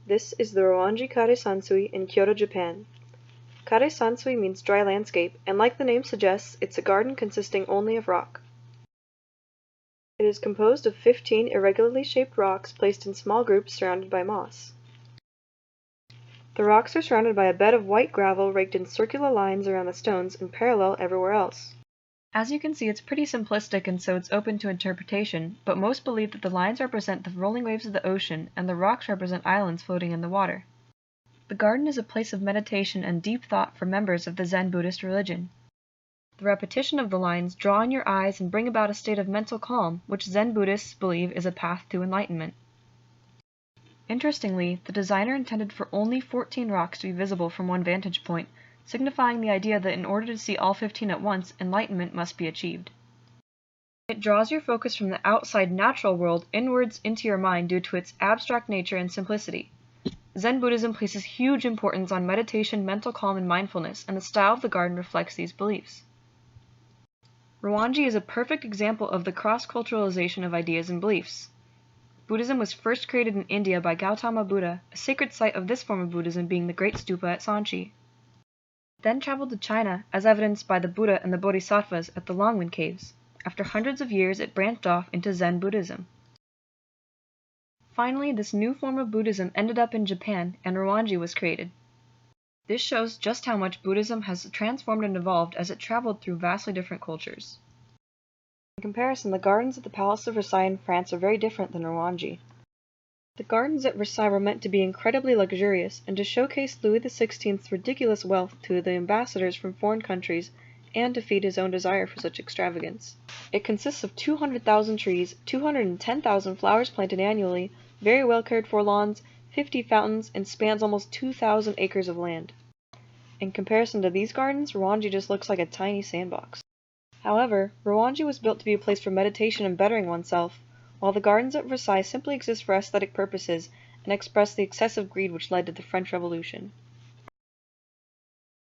This is the Ryoanji Kare Sansui in Kyoto, Japan. Kare Sansui means dry landscape, and like the name suggests, it's a garden consisting only of rock. It is composed of 15 irregularly shaped rocks placed in small groups surrounded by moss. The rocks are surrounded by a bed of white gravel raked in circular lines around the stones and parallel everywhere else. As you can see, it's pretty simplistic and so it's open to interpretation, but most believe that the lines represent the rolling waves of the ocean and the rocks represent islands floating in the water. The garden is a place of meditation and deep thought for members of the Zen Buddhist religion. The repetition of the lines draw on your eyes and bring about a state of mental calm, which Zen Buddhists believe is a path to enlightenment. Interestingly, the designer intended for only 14 rocks to be visible from one vantage point, signifying the idea that in order to see all 15 at once, enlightenment must be achieved. It draws your focus from the outside natural world inwards into your mind due to its abstract nature and simplicity. Zen Buddhism places huge importance on meditation, mental calm, and mindfulness, and the style of the garden reflects these beliefs. Ryoanji is a perfect example of the cross-culturalization of ideas and beliefs. Buddhism was first created in India by Gautama Buddha, a sacred site of this form of Buddhism being the Great Stupa at Sanchi. It then traveled to China, as evidenced by the Buddha and the Bodhisattvas at the Longmen Caves. After hundreds of years, it branched off into Zen Buddhism. Finally, this new form of Buddhism ended up in Japan, and Ryoanji was created. This shows just how much Buddhism has transformed and evolved as it traveled through vastly different cultures. In comparison, the gardens at the Palace of Versailles in France are very different than Ryoanji. The gardens at Versailles were meant to be incredibly luxurious and to showcase Louis XVI's ridiculous wealth to the ambassadors from foreign countries and to feed his own desire for such extravagance. It consists of 200,000 trees, 210,000 flowers planted annually, very well cared for lawns, 50 fountains, and spans almost 2,000 acres of land. In comparison to these gardens, Ryoanji just looks like a tiny sandbox. However, Ryoanji was built to be a place for meditation and bettering oneself, while the gardens at Versailles simply exist for aesthetic purposes and express the excessive greed which led to the French Revolution.